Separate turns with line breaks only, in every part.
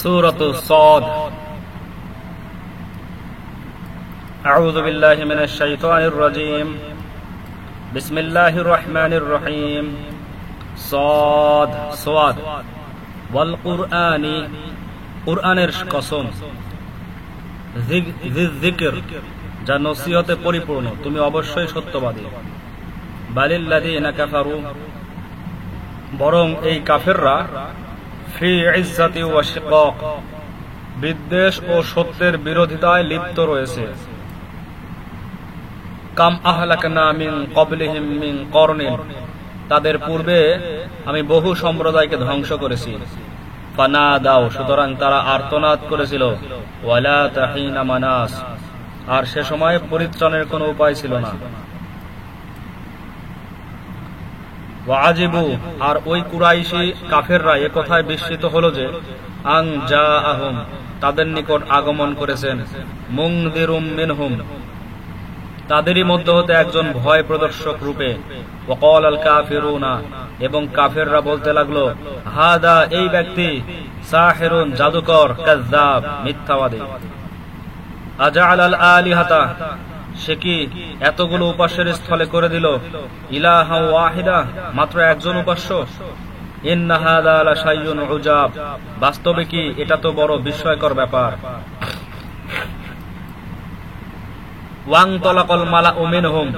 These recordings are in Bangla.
সূরাতুস সাদ। আউযু বিল্লাহি মিনাশ শাইতানির রাজীম। বিসমিল্লাহির রহমানির রহিম। সাদ সাদ ওয়াল কুরআনি, কুরআনের কসম। যিকর, যা নসিহতে পরিপূর্ণ, তুমি অবশ্যই সত্যবাদী। বালিল্লাযীনা কাফারু, বরং এই কাফেররা ফি ইজ্জাতি ওয়া শিকাক, বিদ্বেষ ও সত্যের বিরোধিতায় লিপ্ত রয়েছে। কাম আহলাকনা মিন ক্বাবলিহিম মিন করনিন, তাদের পূর্বে আমি বহু সম্প্রদায়কে ধ্বংস করেছি। ফানাদাও, সুতরাং তারা আর্তনাদ করেছিল। ওয়ালা তাহিনা মানাস, আর সে সময় পরিত্রাণের কোনো উপায় ছিল না। ওয়াজিবু, আর ওই কুরাইশি কাফেররা এ কথায় বিস্মিত হলো যে আন জাআহুম, তাদের নিকট আগমন করেছেন মুনযিরুম মিনহুম, তাদেরই মধ্য হতে একজন ভয় প্রদর্শক রূপে। ওয়াকালাল কাফিরুনা, এবং কাফেররা বলতে লাগলো, হাদা, এই ব্যক্তি, সাহিরুন, জাদুকর, কাযযাব, মিথ্যাবাদী। আজআলাল আলিহাতা, সে কি এতগুলো উপাস্যের স্থলে করে দিল ইলাহা ওয়াহিদা, মাত্র একজন উপাস্য। ইন্না হাযা লাশাইউন উজাব, বাস্তবে কি এটা তো বড় বিস্ময়কর ব্যাপার। ওয়াং তলাকল মালাউ মিনহুম,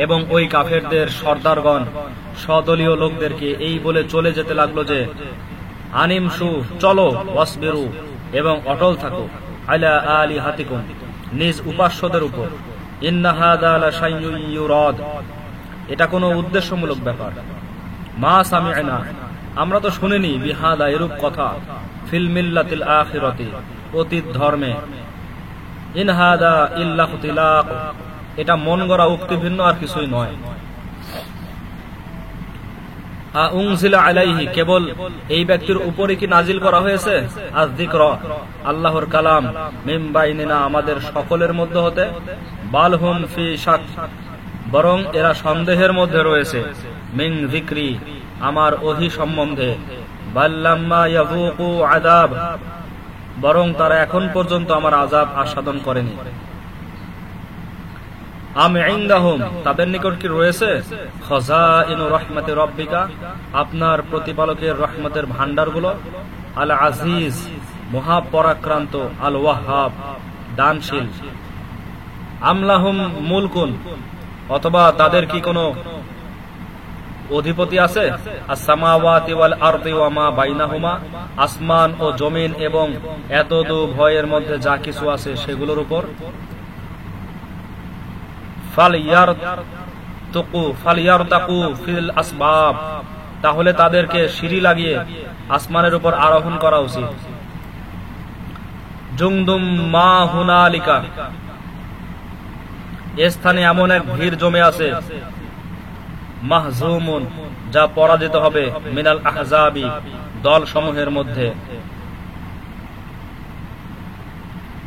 এবং ওই কাফেরদের সর্দারগণ সদলীয় লোকদেরকে এই বলে চলে যেতে লাগলো যে আনিমশু, চলো, ওয়াসবিরু, এবং অটল থাকো, আলা আলিহাতিকুম, নিজ উপাস্যদের উপর। ইন্না হাযা লাশাইউন ইউরাদ, এটা কোনো উদ্দেশ্যমূলক ব্যাপার। মা সামি'না, আমরা তো শুনিনি, বিহাদা, এরূপ কথা, ফিল মিল্লাতিল আখিরাতি, অতীত ধর্মে। ইন হাদা ইল্লা ইখতিলাক, এটা মন গড়া উক্তি, ভিন্ন আর কিছুই নয়। আউনজিলা আলাইহি, কেবল এই ব্যক্তির উপরে কি নাজিল করা হয়েছে আয-যিকর, আল্লাহর কালাম, মিন বাইনিনা, আমাদের সকলের মধ্যে হতে। বালহুম ফি শাক, বরং এরা সন্দেহের মধ্যে রয়েছে। মিন যিকরি, আমার ওহী সম্বন্ধে। বাল্লাম্মা ইয়াযুকু আযাব, বরং তারা এখন পর্যন্ত আমার আযাব আস্বাদন করেনি। আম ইনদাহুম, তাদের নিকট কি রয়েছে খাযাইনু রাহমাতি রাব্বিকা, আপনার প্রতিপালকের রহমতের ভান্ডারগুলো। আল আজিজ, মহাপরাক্রান্ত, আল ওয়াহ্হাব, দানশীল। আমলাহুম মুলকুন, অথবা তাদের কি কোনো অধিপতি আছে। আস-সামাওয়াতি ওয়াল আরদি ওয়া মা বাইনাহুমা, আসমান ও জমিন এবং এতদ ভয়ের মধ্যে যা কিছু আছে সেগুলোর উপর। ফালিয়ারতাকু ফিল আসবাব, তাহলে তাদেরকে সিঁড়ি লাগিয়ে আসমানের উপর আরোহণ করা উচিত। জুনদুম মা হুনালিকা, এ স্থানে এমন এক ভিড় জমে আছে। মাহজুমুন, যা পরাজিত হবে। মিনাল আহজাবি, দল সমূহের মধ্যে।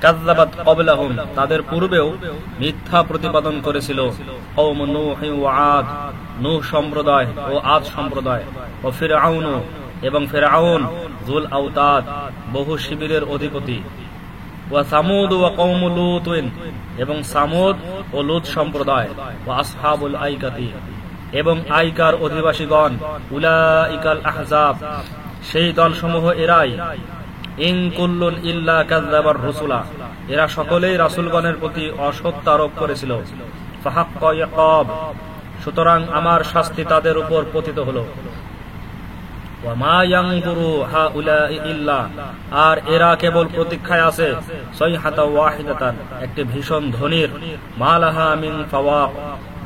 কাযযাবাত ক্বাবলাহুম, তাদের পূর্বেও মিথ্যা প্রতিপাদন করেছিল। কওম নূহ ওয়া আদ, নূহ সম্প্রদায় ও আদ সম্প্রদায়। ও ফিরআউন, এবং ফিরআউন, যুল আওতাদ, বহু শিবিরের অধিপতি। ওয়া সামুদ ওয়া কওম লূত, এবং সামুদ ও লূত সম্প্রদায়। ওয়া আসহাবুল আইকাতি, এবং আইকার অধিবাসীগণ। উলাইকাল আহজাব, সেই দলসমূহ এরাই। ইন কুল্লুন ইল্লা কাযযাবার রাসূলা, এরা সকলেই রাসূলগণের প্রতি অসত্য আরোপ করেছিল। ফাহাক্কা ইকাব, সুতরাং আমার শাস্তি তাদের উপর পতিত হলো। ওয়া মা ইয়ানজুরু হাউলাই ইল্লা, আর এরা কেবল প্রতীক্ষায় আছে সাইহাতা ওয়াহিদাতান, একটি ভীষণ ধ্বনির। মা লাহা মিন ফাওয়াক,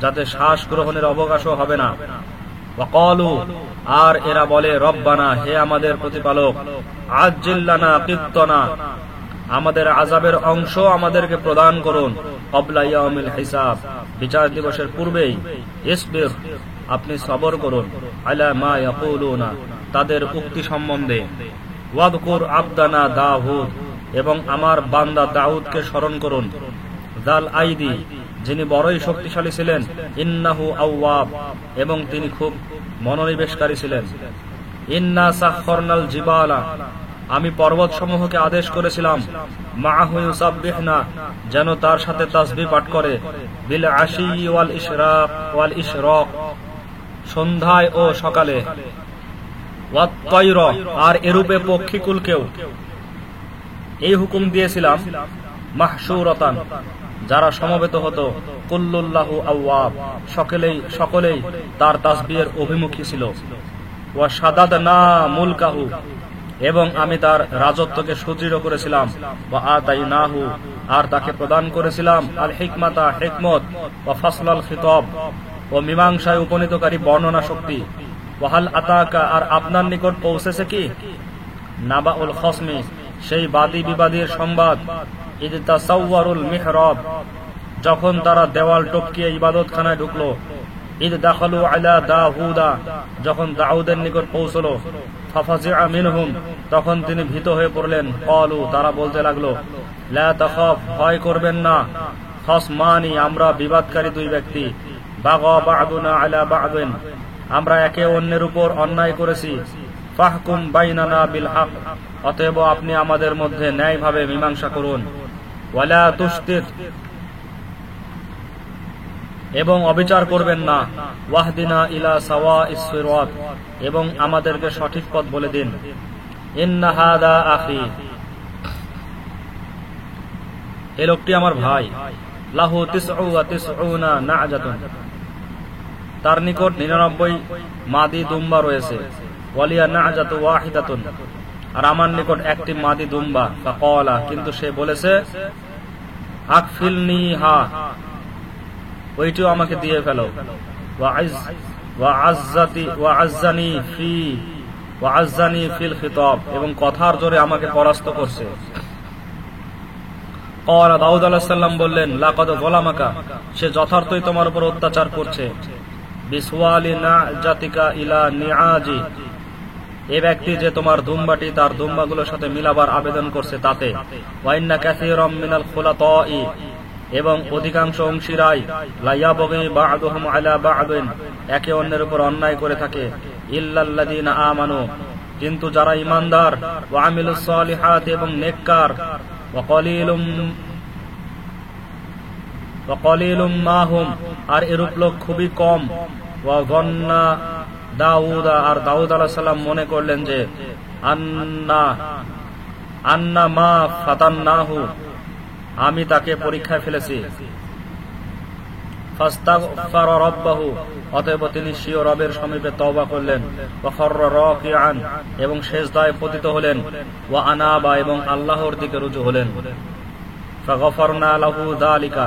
যাতে শ্বাস গ্রহণের অবকাশও হবে না। ওয়া ক্বালু, আর এরা বলে, রব্বানা, হে আমাদের প্রতিপালক, আজ্জিল লানা কিত্তানা, আমাদের আযাবের অংশ আমাদেরকে প্রদান করুন। ক্বাবলা ইয়াউমিল হিসাব, বিচার দিবসের পূর্বেই। ইসবির, আপনি সবর করুন। আলা মা ইয়াকুলুনা, তাদের উক্তি সম্বন্ধে। ওয়াযকুর আবদানা দাউদ, এবং আমার বান্দা দাউদকে স্মরণ করুন। যাল আইদি, যিনি বড়ই শক্তিশালী ছিলেন। ইন্নাহু আওয়াব, এবং তিনি খুব মনোনিবেশকারী ছিলেন। ইন্না সাখখারনাল জিবালা, আমি পর্বতসমূহকে আদেশ করেছিলাম মাআহু ইউসাব্বিহনা, যেন তার সাথে তাসবিহ পাঠ করে, বিল আশি ওয়াল ইশরাক, সন্ধ্যায় ও সকালে, ওয়াত তায়র, আর এরূপে পক্ষীকুলকেও এই হুকুম দিয়েছিলাম মাহশুরাতান, যারা সমবেত হতো, কুল্লুল্লাহু আওয়াব, সকলেই তার তাসবিহের অভিমুখী ছিল, ওয়া শাদাদনা মুলকাহু, এবং আমি তার রাজত্বকে সুদৃঢ় করেছিলাম, ওয়া আতাইনাহু, আর তাকে প্রদান করেছিলাম, আল হিকমাতা, হিকমত, ওয়া ফাসলাল খিতাব, ও মীমাংসায় উপনীতকারী বর্ণনা শক্তি, ওয়াহাল আতাকা, আর আপনার নিকট পৌঁছেছে কি, নাবাউল খসমি, সেই বাদী বিবাদীর সংবাদ, ইদ তাসাওয়ারুল মিহরাব, যখন তারা দেওয়াল টপকিয়ে ইবাদতখানায় ঢুকলো, ইদ দাখালু আলা দাউদা, যখন দাউদের নিকট পৌঁছলো, ফাফাজিআ মিনহুম, তখন তিনি ভীত হয়ে পড়লেন, ক্বালু, তারা বলতে লাগলো, লা তাখাফ, ভয় করবেন না, খসমানি, আমরা বিবাদকারী দুই ব্যক্তি, বাগা বা'দুনা আলা বা'দিন, আমরা একে অন্যের উপর অন্যায় করেছি, ফাহকুম বাইনানা বিল হক, অতএব আপনি আমাদের মধ্যে ন্যায়ভাবে মীমাংসা করুন, ওয়ালা তুশতিত, এবং অবিচার করবেন না, ওয়াহদিনা ইলা সাওয়াইস সিরাত, এবং আমাদেরকে সঠিক পথ বলে দিন, ইন্না হাদা আখি, এই লোকটি আমার ভাই, লাহু তিসউ ওয়া তিসউনা না'জাতুন, তার নিকট 99 মাদি দুম্বা রয়েছে, ওয়ালিয়া না'জাতু ওয়াহিদাতুন, আর আমার নিকট একটি মাদি দুম্বা, ফাকালা, কিন্তু সে বলেছে, আকফিলনিহা, ওইটিও আমাকে দিয়ে ফেলো, ওয়াআজ্জানি ফিল খিতাব, এবং কথার জোরে আমাকে পরাস্ত করছে। ক্বালা, দাউদ আলাইহিস সালাম বললেন, লাকাদ যালামাকা, সে যথার্থই তোমার উপর অত্যাচার করছে, বিসওয়ালি নাজাতিকা ইলা নিআজি, এই ব্যক্তি যে তোমার দুম্বাটি তার দুম্বাগুলোর সাথে মিলাবার আবেদন করছে তাতে, ওয়া ইন্না কাসীরাম মিনাল খুলাতাই, এবং অধিকাংশ অংশীরাই, লা ইয়াবগি বা'দুহুম আলা বা'দিন, একে অন্যের উপর অন্যায় করে থাকে, ইল্লাল্লাযীনা আমানু, কিন্তু যারা ঈমানদার, ওয়া আমিলুস সালিহাত, এবং নেককার, ওয়া কলিলুম মাহুম, আর এরূপ লোক খুবই কম, ওয়া গন্না দাউদ, আর দাউদ আলাইহিস সালাম মনে করলেন যে, আন্না মা ফাতান্নাহু, আমি তাকে পরীক্ষায় ফেলেছি, ফাস্তাগফারা রাব্বাহু, অতএব তিনি স্বীয় রবের সমীপে তওবা করলেন, ওয়া খাররা রাকিআন, এবং সিজদায় পতিত হলেন, ওয়া আনাবা, এবং আল্লাহর দিকে রুজু হলেন, ফাগফারনা লাহু যালিকা,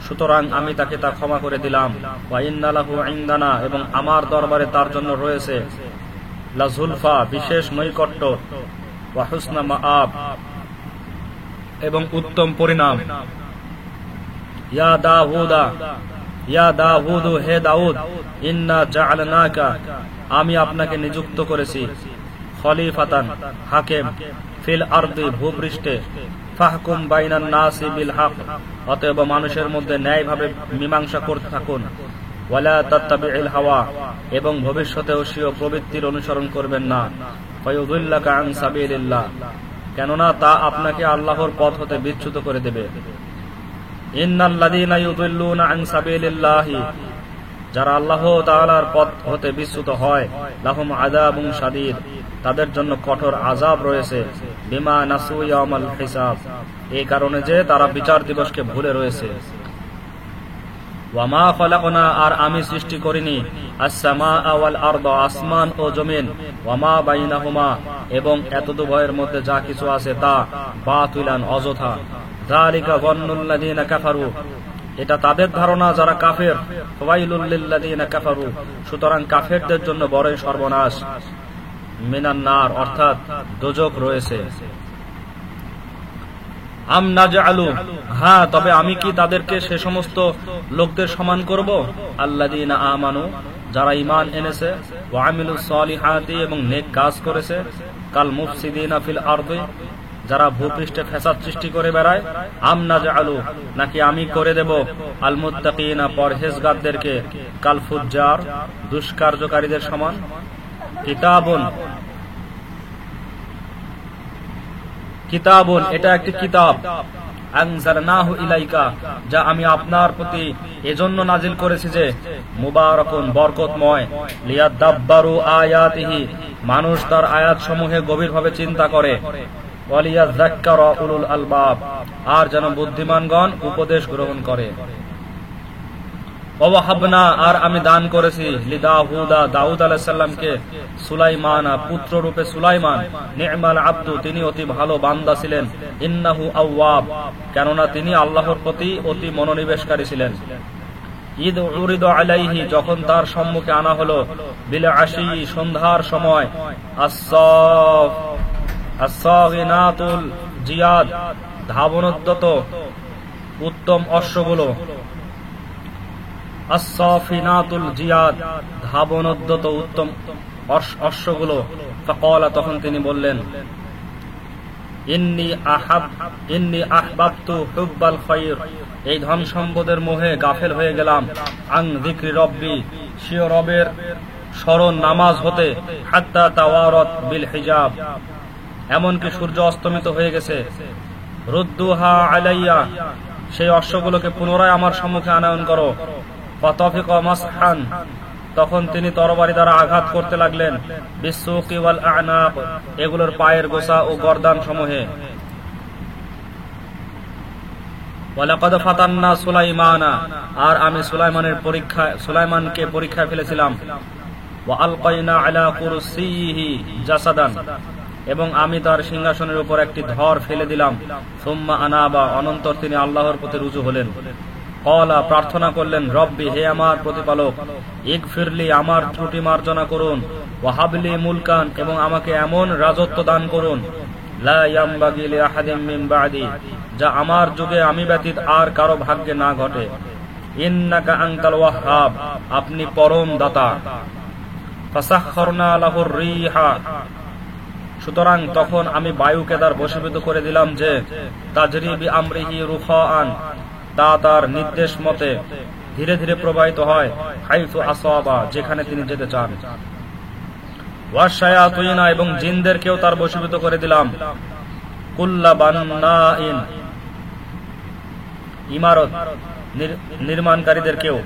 সুতরাং আমি তাকে তা ক্ষমা করে দিলাম, ওয়া ইন্না লাহু ইনদানা, এবং আমার দরবারে তার জন্য রয়েছে, লা যুলফা, বিশেষ নৈকট্য, ওয়া হুসনা মাআব, এবং উত্তম পরিণাম, ইয়া দাউদ, হে দাউদ, ইন্না জাআলনাকা, আমি আপনাকে নিযুক্ত করেছি, খলিফাতান, হাকিম, ফিল আরদি, ভূপৃষ্ঠে, ফাহকুম বাইনান নাসি বিল হক, অতএব মানুষের মধ্যে ন্যায়ভাবে মীমাংসা করতে থাকুন, ওয়ালা তাত্তাবিউল হাওয়া, এবং ভবিষ্যতেও স্বীয় প্রবৃত্তির অনুসরণ করবেন না, ফায়ুযিল্লাকা আন সাবিলিল্লাহ, কেননা তা আপনাকে আল্লাহর পথ হতে বিচ্যুত করে দেবে, ইন্নাল্লাযীনা ইউযিল্লুনা আন সাবিলিল্লাহি, যারা আল্লাহ তাআলার পথ হতে বিচ্যুত হয়, লাহুম আযাবুন শাদীদ, তাদের জন্য কঠোর আযাব রয়েছে, বিমা নাসু ইয়াউমাল হিসাব, এই কারণে যে তারা বিচার দিবসকে ভুলে রয়েছে, ওয়ামা খালাকনা, আর আমি সৃষ্টি করিনি, আস-সামাআ ওয়াল আরদা, আসমান ও জমিন, ওয়ামা বাইনাহুমা, এবং এতদুভয়ের মধ্যে যা কিছু আছে তা, বাতিলান, অযথা, যালিকা যান্নুল্লাযীনা কাফারু, এটা তাদের ধারণা যারা কাফের, ওয়াইলুল লিল্লাযীনা কাফারু, সুতরাং কাফেরদের জন্য বড়ই সর্বনাশ, মিনান নার, অর্থাৎ দোজখ রয়েছে। আম নাজআলু, হ্যাঁ, তবে আমি কি তাদেরকে সে সমস্ত লোকদের সমান করব, আল্লাযীনা আমানু, যারা ঈমান এনেছে, ওয়া আমিলুস সালিহাতি, এবং নেক কাজ করেছে, কাল মুফসিদিনা ফিল আরদি, যারা ভূপৃষ্ঠে ফ্যাসাদ সৃষ্টি করে বেড়ায়, আম নাজআলু, নাকি আমি করে দেব, আল মুত্তাকিনা, পরহেজগারদেরকে, কাল ফুজ্জার, দুষ্কার্যকারীদের সমান, কিতাবুন, কিতাবুন, এটা একটি কিতাব, আনজালনাহু ইলাইকা, যা আমি আপনার প্রতি এজন্য নাজিল করেছি যে মুবারাকুন, বরকতময়, লিয়াদাব্বারু আয়াতিহি, মানুষ তার আয়াত সমূহে গভীরভাবে চিন্তা করে, ওয়ালিয়াযাক্কারা উলুল আলবাব, আর যেন বুদ্ধিমানগণ উপদেশ গ্রহণ করে। ওয়াহাবনা, আর আমি দান করেছি লিদাউদা, দাউদ আলাইহিস সালামকে, সুলাইমানা, পুত্র রূপে সুলাইমান, নি'মাল আব্দু, তিনি অতি ভালো বান্দা ছিলেন, ইন্নাহু আওয়াব, কেননা তিনি আল্লাহর প্রতি অতি মনোনিবেশকারী ছিলেন। ঈদ উরিদ আলাইহি, যখন তার সম্মুখে আনা হলো, বিল আশি, সন্ধ্যার সময়, আস-সাগিনাতুল জিয়াদ, ধাবনোদ্যত উত্তম অশ্বগুলো, আস-সাফিনাতুল জিয়াদ, ধাবনোদ্যত উত্তম অশ্বগুলো। ফাকালা, তখন তিনি বললেন, ইন্নী আহবাবতু হুব্বাল খায়র, এই ধন সম্পদের মোহে গাফেল হয়ে গেলাম, আন যিকরি রব্বি, স্বীয় রবের স্মরণ নামাজ হতে, হাত্তা তাওয়ারাত বিল হিজাব, এমনকি সূর্য অস্তমিত হয়ে গেছে। রুদ্দুহা আলাইয়া, সেই অশ্বগুলোকে পুনরায় আমার সম্মুখে আনয়ন করো। ফাতাফিকা মাসহান, তখন তিনি তরবারি দ্বারা আঘাত করতে লাগলেন, বিসসুকি ওয়াল আ'নাক, এগুলোর পায়ের গোছা ও গর্দান সমূহে। ওয়ালাকাদ ফাতান্না সুলাইমানা, আর আমি সুলাইমানকে পরীক্ষায় ফেলেছিলাম। ওয়া আলকাইনা আলা কুরসিহি জাসাদান, এবং আমি তার সিংহাসনের উপর একটি ধর ফেলে দিলাম। সুম্মা আনাবা, অনন্তর তিনি আল্লাহর প্রতি রুজু হলেন। ক্বালা, প্রার্থনা করলেন, রব্বি, হে আমার প্রতিপালক, ইগফিরলি, আমার ত্রুটি মার্জনা করুন, ওয়া হাবলি মুলকান, এবং আমাকে এমন রাজত্ব দান করুন, লা ইয়ামবাগি লিআহাদিন মিন বা'দি, যা আমার যুগে আমি ব্যতীত আর কারো ভাগ্যে না ঘটে। ইন্নাকা আনতাল ওয়াহ্হাব, আপনি পরম দাতা। ফাসাখখারনা লাহুর রিহা, সুতরাং তখন আমি বায়ুকে তার বশীভূত করে দিলাম যে, তাজরি বিআমরিহি রুখাআন, তা তার নির্দেশ মতে ধীরে ধীরে প্রবাহিত হয়, হাইথু আসাবা, যেখানে তিনি যেতে চান। ওয়াশায়াতিনা, এবং জিনদেরকেও তার বশীভূত করে দিলাম। কুল্লা বান্নাইন, ইমারত নির্মাণকারীদেরকেও।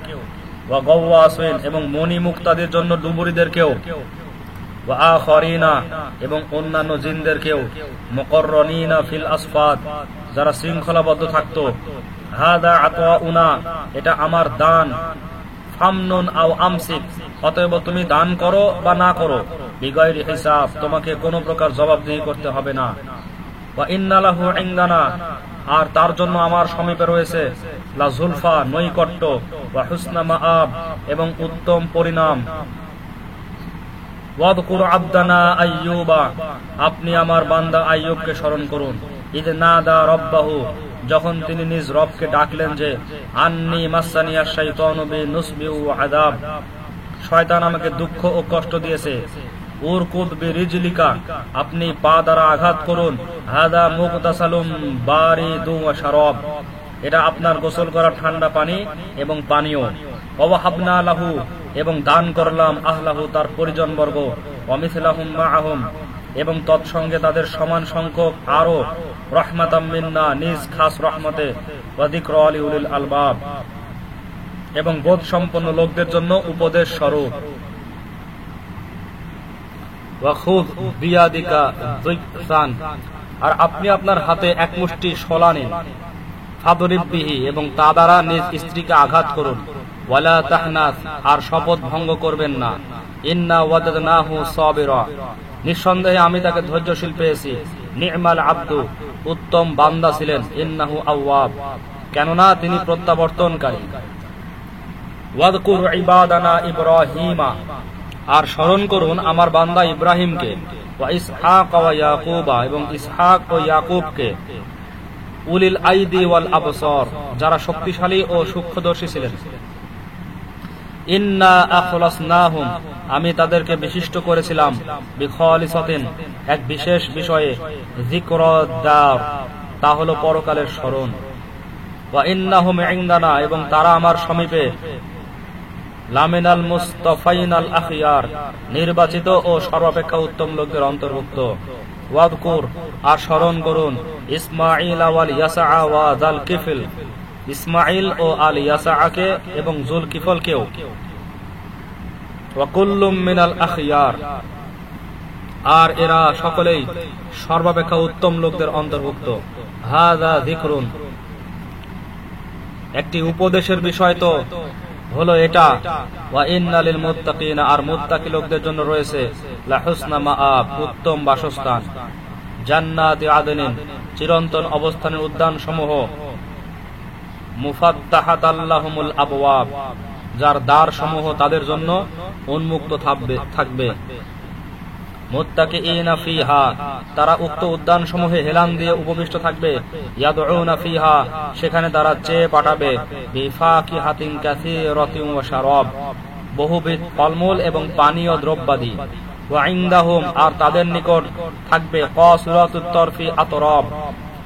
ওয়া গাওয়াসিন, এবং মণি মুক্তাদের জন্য ডুবুরিদেরকেও। ওয়া আখারিনা, এবং অন্যান্য জিনদেরকেও। মুকাররানিনা ফিল আসফাদ, যারা শৃঙ্খলাবদ্ধ থাকতো। হাদা আতাউনা, এটা আমার দান। ফামনুন আও আমসিক, অতএব তুমি দান করো বা না করো। বিগাইরি হিসাব, তোমাকে কোনো প্রকার জবাবদিহি করতে হবে না। ওয়া ইন্না লাহু ইনদানা, আর তার জন্য আমার সমীপে রয়েছে লা যুলফা, নৈকট্য, ওয়া হুসনা মাআব, এবং উত্তম পরিণাম। ওয়াদকুর আবদানা আইয়ুবা, আপনি আমার বান্দা আইয়ুবকে স্মরণ করুন। ইদ নাদা রব্বাহু, যখন তিনি নিজ রবকে ডাকলেন যে, আন্নী মাসানিয়া শাইতানু বিনুসবি ওয়া আযাব, শয়তান আমাকে দুঃখ ও কষ্ট দিয়েছে। উরকুদ বিরিজলিকা, আপনি পা দ্বারা আঘাত করুন। হাদা মুগতাসালুম বারিদু ওয়া শারাব, এটা আপনার গোসল করা ঠান্ডা পানি এবং পানীয়। ওয়াহাবনা লাহু, এবং দান করলাম, আহলাহু, তার পরিজনবর্গ, ওয়ামিসলাহুম মাআহুম, এবং তৎসঙ্গে তাদের সমান সংখ্যক আরো, রহমাতাম মিন্না, নিজ খাস রহমতে, ওয়া যিকরা লিউলিল আলবাব, এবং বোধ সম্পন্ন লোকদের জন্য উপদেশ স্বরূপ। ওয়া খুয বিয়াদিকা যিকসান, আর আপনি আপনার হাতে এক মুষ্টি শলা নিন। ফাদরিব বিহি, এবং তা দ্বারা নিজ স্ত্রীকে আঘাত করুন। ওয়ালা তাহনাস, আর শপথ ভঙ্গ করবেন না। ইন্না ওয়াজাদনাহু সাবিরা, নিঃসন্দেহে আমি তাকে ধৈর্যশীল পেয়েছি। নি'মাল আব্দু, উত্তম বান্দা ছিলেন। ইন্নাহু আওয়াব, কেননা তিনি প্রত্যাবর্তনকারী। ওয়াদকুর ইবাদানা ইব্রাহিমা, আর স্মরণ করুন আমার বান্দা ইব্রাহিমকে। ওয়া ইসহাক ওয়া ইয়াকুবা, এবং ইসহাক ও ইয়াকুবকে। উলিল আইদি ওয়াল আবসার, যারা শক্তিশালী ও সূক্ষ্মদর্শী ছিলেন। ইন্না আখলাসনাহুম, আমি তাদেরকে বিশিষ্ট করেছিলাম। বিখালিসাতিন, এক বিশেষ বিষয়ে। যিকরাদ্দার, তা হলো পরকালের স্মরণ। ওয়া ইন্নাহুম ইনদানা, এবং তারা আমার সমীপে। লামিনাল মুস্তাফাইনাল আখিয়ার, নির্বাচিত ও সর্বাপেক্ষা উত্তম লোকদের অন্তর্ভুক্ত। ওয়াদকুর আর স্মরণ করুন ইসমাঈল ওয়াল ইয়াসা ওয়া যাল কিফল ইসমাঈল ও আল ইয়াসাকে এবং যুল কিফলকেও ওয়া কুল্লুম মিনাল আখিয়ার আর এরা সকলেই সর্বাপেক্ষা উত্তম লোকদের অন্তর্ভুক্ত হাযা যিকরুন একটি উপদেশের বিষয় তো হলো এটা ওয়া ইন্না লিল মুত্তাকিনা আর মুত্তাকি লোকদের জন্য রয়েছে লা হুসনা মাআব উত্তম বাসস্থান জান্নাতি আদনিন চিরন্তন অবস্থানের উদ্যান সমূহ মুফাত্তাহাতাল লাহুমুল আবওয়াব যার দ্বার সমূহ তাদের জন্য উন্মুক্ত থাকবে মুত্তাকিইনা ফিহা তারা উক্ত উদ্যান সমূহে হেলান দিয়ে উপবিষ্ট থাকবে ইয়াদউনা ফিহা সেখানে তারা চেয়ে পাঠাবে বিফাকিহাতিন কাসীরাতিন ওয়া শারাব বহুবিধ ফলমূল এবং পানীয় দ্রব্যাদি ওয়া ইনদাহুম আর তাদের নিকট থাকবে কাসরাতুত তরফি আতরাব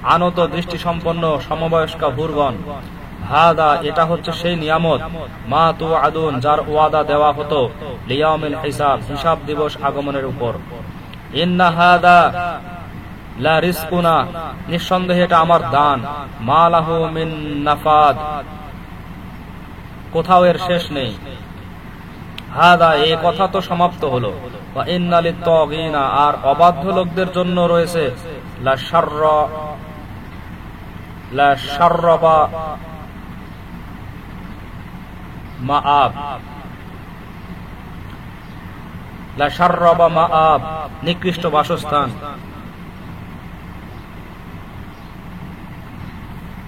আনত দৃষ্টি সম্পন্ন সমবয়স্কা ভূরগণ হাদা এটা হচ্ছে সেই নিয়ামত মা তুআদুন যার ওয়াদা দেওয়া হতো লিয়াউমিল হিসাব হিসাব দিবস আগমনের উপর ইন্না হাদা লা রিজকুনা নিঃসন্দেহে এটা আমার দান মা লাহু মিন নাফাদ কোথাও এর শেষ নেই হাদা এই কথা তো সমাপ্ত হলো ওয়া ইন্না লিত তাগিনা আর অবাধ্য লোকদের জন্য রয়েছে লা শাররাবা মাআব লা শাররাবা মাআব নিকৃষ্ট বাসস্থান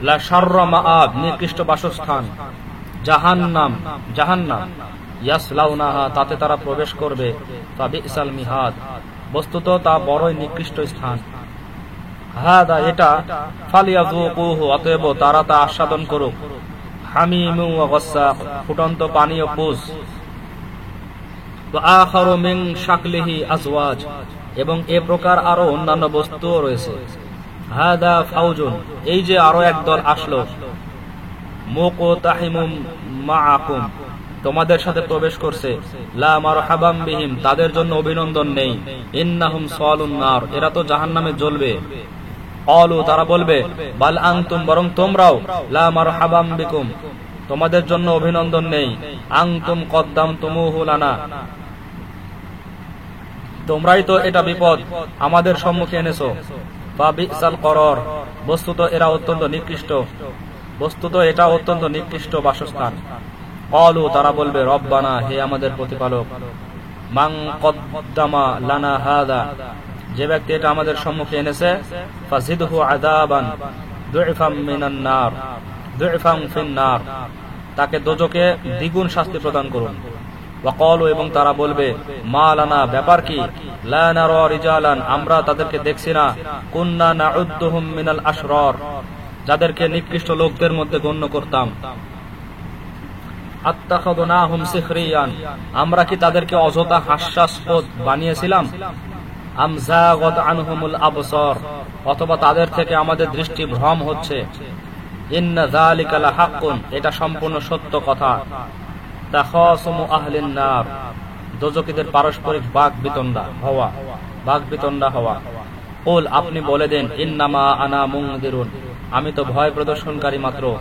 লা শাররা মাআব নিকৃষ্ট বাসস্থান জাহান্নাম ইয়াসলাউনাহা তাতে তারা প্রবেশ করবে ফাবিসাল মিহাদ বস্তুত তা বড়ই নিকৃষ্ট স্থান হাদা এটা ফালিয়াযুকুহু অতএব তারা তা আস্বাদন করুক হামিমু ওয়া গাসসাক ফুটন্ত পানি ও পুষ ওয়া আখারু মিন শাকলিহি আজওয়াজ এবং এ প্রকার আরো অন্যান্য বস্তুও রয়েছে হাদা ফাউজুন এই যে আরো একদল আসলো মুকতাহিমুম মাআকুম তোমাদের সাথে প্রবেশ করছে লা মারহাবাম বিহিম তাদের জন্য অভিনন্দন নেই ইন্নাহুম সালুন নার এরা তো জাহান্নামে জ্বলবে ক্বালু তারা বলবে বাল আনতুম বরং তোমরাও লা মারহাবাম বিকুম তোমাদের জন্য অভিনন্দন নেই আনতুম কদ্দামতুমুহু লানা তোমরাই তো এটা বিপদ আমাদের সম্মুখে এনেছো ফাবিসাল করার বস্তুত এটা অত্যন্ত নিকৃষ্ট বাসস্থান ক্বালু তারা বলবে রব্বানা হে আমাদের প্রতিপালক মান কদ্দামা লানা হাদা যে ব্যক্তি এটা আমাদের সম্মুখে এনেছে ফাজিদহু আযাবান দুইফাম মিনান নার দুইফাম ফিন নার তাকে দোজখে দ্বিগুণ শাস্তি প্রদান করুন ওয়া ক্বালু এবং তারা বলবে মা লানা ব্যাপার কি লা নারা রিজালান আমরা তাদেরকে দেখছি না কুননা নাউদ্দুহুম মিনাল আশরার যাদেরকে নিকৃষ্ট লোকদের মধ্যে গণ্য করতাম আত্তাখাযনাহুম সিখরিয়ান আমরা কি তাদেরকে অযথা হাস্যাস্পদ বানিয়েছিলাম আম যাগাত আনহুমুল আবসার অথবা তাদের থেকে আমাদের দৃষ্টি ভ্রম হচ্ছে ইন্না যালিকা লাহাক্কুন এটা সম্পূর্ণ সত্য কথা তাখাসুমু আহলিন নার দোজখীদের পারস্পরিক বাগবিতণ্ডা হওয়া কুল আপনি বলে দেন ইন্নামা আনা মুনযিরুন আমি তো ভয় প্রদর্শনকারী মাত্র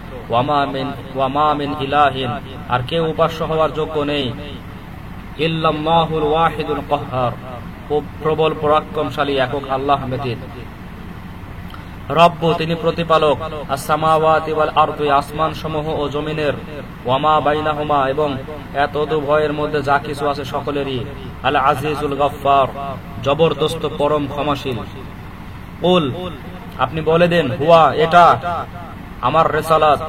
ওয়ামা মিন ইলাহিন আর কেউ উপাস্য হওয়ার যোগ্য নেই ইল্লাল্লাহুল ওয়াহিদুল কাহ্হার প্রবল পরাক্রমশালী একক আল্লাহ ব্যতীত রব্ব তিনি প্রতিপালক আস-সামাওয়াতি ওয়াল আরদি আসমান সমূহ ও জমিনের ওয়ামা বাইনাহুমা এবং এতদুভয়ের মধ্যে যা কিছু আছে সকলেরই আল আজিজুল গফফার জবরদস্ত পরম ক্ষমাশীল কুল আপনি বলে দেন হুয়া এটা আমার রিসালাত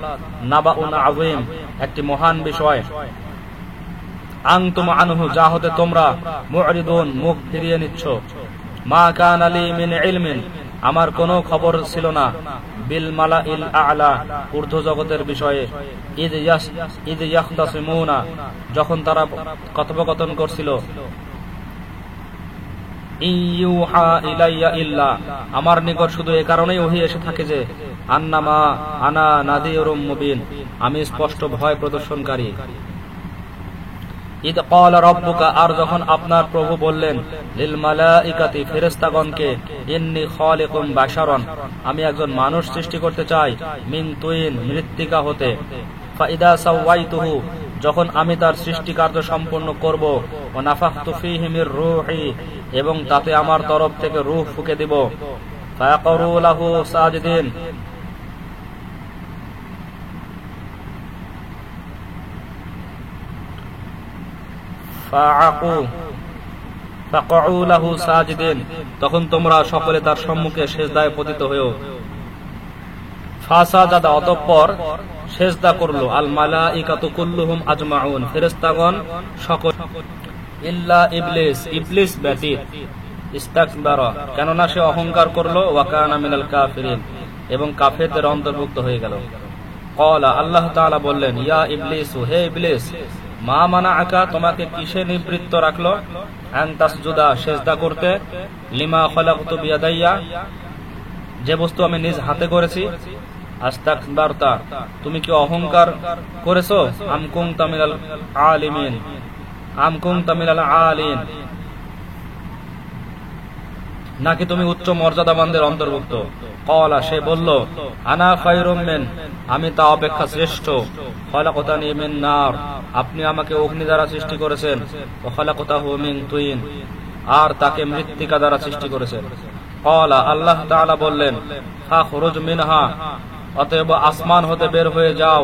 নাবাউন আযীম একটি মহান বিষয় আনতুম আনহু যা হতে তোমরা মুরিদুন মুখ ফিরিয়ে নিচ্ছ মা কানা লি মিন ইলমিন আমার কোনো খবর ছিল না বিল মালাইল আ'লা ঊর্ধ্ব জগতের বিষয়ে ইদ ইয়াখতাসিমুনা যখন তারা কথোপকথন করছিল ইউহা ইলাইয়া ইল্লা আমার নিকট শুধু এই কারণেই ওহী এসে থাকে যে আন্নামা আনা নাযীরুম মুবিন আমি স্পষ্ট ভয় প্রদর্শনকারী ইদ ক্বালা রাব্বুকা, আর যখন আপনার প্রভু বললেন, লিল মালাইকাতি, ফেরেশতাগণকে, ইন্নী খালিকুম বাশারান, আমি একজন মানুষ সৃষ্টি করতে চাই, মিন তুইন, মৃত্তিকা হতে, ফাইদা সাওয়াইতুহু, যখন আমি তার সৃষ্টিকার্য সম্পন্ন করব, ওয়া নাফাখতু ফীহি মির রূহি, এবং তাতে আমার তরফ থেকে রূহ ফুঁকে দেব, ফায়াকরু লাহু সাজিদিন, ফাকউ লাহু সাজিদিন, তখন তোমরা সকলে তার সম্মুখে সিজদায় পতিত হও। ফাসাজাদা, অতঃপর সিজদা করল, আল মালাইকাতু কুল্লুহুম আজমাউন, ফেরেশতাগণ সকল, ইল্লা ইবলিস, ইবলিস ব্যতীত, ইস্তাকবারা, কেননা সে অহংকার করলো, ওয়া কানা মিনাল কাফিরিন, এবং কাফেরদের অন্তর্ভুক্ত হয়ে গেল। ক্বালা, আল্লাহ তাআলা বললেন, ইয়া ইবলিস, হে ইবলিস, মা মানাআকা, তোমাকে কিসে নিবৃত্ত রাখলো, আন তাসজুদা, সিজদা করতে, লিমা খালাকতু বিয়াদাইয়া, যে বস্তু আমি নিজ হাতে করেছি, আস্তাকবারতা, তুমি কি অহংকার করেছো, আম কুনতা মিনাল আলিমিন, আম কুনতা মিনাল আলিন, নাকি তুমি উচ্চ মর্যাদাবানদের অন্তর্ভুক্ত। ক্বালা, সে বলল, আনা খায়রুম মিন, আমি তা অপেক্ষা শ্রেষ্ঠ, খালাকতানি মিন নার, আপনি আমাকে অগ্নি দ্বারা সৃষ্টি করেছেন, ওয়া খালাকতাহু মিন তুইন, আর তাকে মৃত্তিকা দ্বারা সৃষ্টি করেছেন। ক্বালা, আল্লাহ তাআলা বললেন, ফাখরুজ মিনহা, অতএব আসমান হতে বের হয়ে যাও,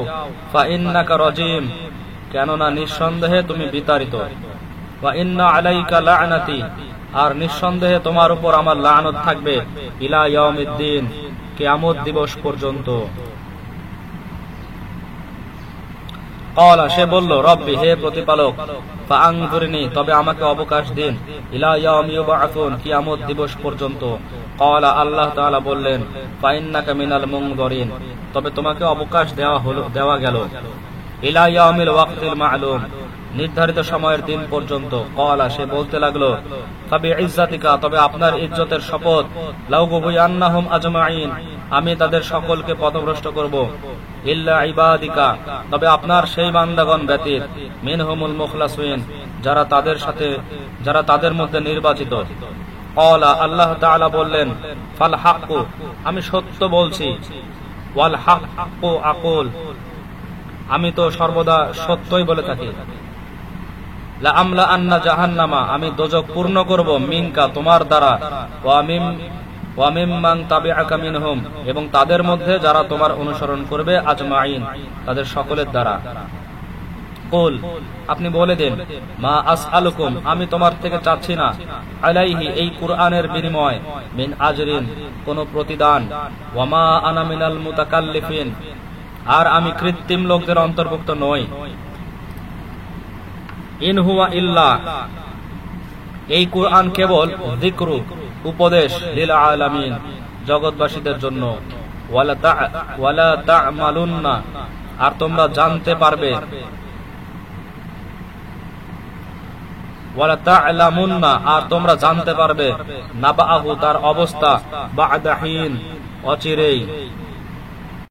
ফা ইন্নাকা রাজিম, কেননা নিঃসন্দেহে তুমি বিতাড়িত, ওয়া ইন্না আলাইকা লা'নাতি, আর নিঃসন্দেহে তোমার উপর আমার লানত থাকবে, ইলা ইয়াউমিদ্দিন, কিয়ামত দিবস পর্যন্ত। ক্বালা, সে বলল, রব্বি, হে প্রতিপালক, ফাআনযুরনি, তবে আমাকে অবকাশ দিন, ইলা ইয়াউমি ইউবআসুন, কিয়ামত দিবস পর্যন্ত। ক্বালা, আল্লাহ তাআলা বললেন, ফাইন্নাকা মিনাল মুনযরিন, তবে তোমাকে অবকাশ দেওয়া গেল, ইলা ইয়াউমিল ওয়াক্তিল মা'লুম, নির্ধারিত সময়ের দিন পর্যন্ত। ক্বালা, সে বলতে লাগলো, ফাবিইজ্জাতিকা, তবে আপনার ইজ্জতের শপথ, লাউগুবিয়ান্নাহুম আজমাইন, আমি তাদের সকলকে পথভ্রষ্ট করব, ইল্লা ইবাদিকা, তবে আপনার সেই বান্দাগণ ব্যতীত, মিনহুমুল মুখলাসিন, যারা তাদের মধ্যে নির্বাচিত। ক্বালা, আল্লাহ তাআলা বললেন, ফাল হাক্কু, আমি সত্য বলছি, ওয়াল হাক্কু আকুল, আমি তো সর্বদা সত্যই বলে থাকি, লা আমলা আন্না জাহান্নামা, আমি দোজখ পূর্ণ করব, মিনকা, তোমার দ্বারা, ওয়া মিম্মান তাবিআকা মিনহুম, এবং তাদের মধ্যে যারা তোমার অনুসরণ করবে, আজমাইন, তাদের সকলের দ্বারা। কুল, আপনি বলে দেন, মা আসআলুকুম, আমি তোমার থেকে চাচ্ছি না, আলাইহি, এই কুরআনের বিনিময়, মিন আজরিন, কোন প্রতিদান, ওয়া মা আনা মিনাল মুতাকাল্লিফিন, আর আমি কৃত্রিম লোকদের অন্তর্ভুক্ত নই। ইন হুয়া ইল্লা, এই কুরআন কেবল যিকরু, উপদেশ, লিল আলামিন, জগৎবাসীদের জন্য, ওয়ালা তা'মালুন্না, আর তোমরা জানতে পারবে, ওয়ালা তা'লামুন্না, আর তোমরা জানতে পারবে, নাবাহু, তার অবস্থা, বা'দা হিন, অচিরেই,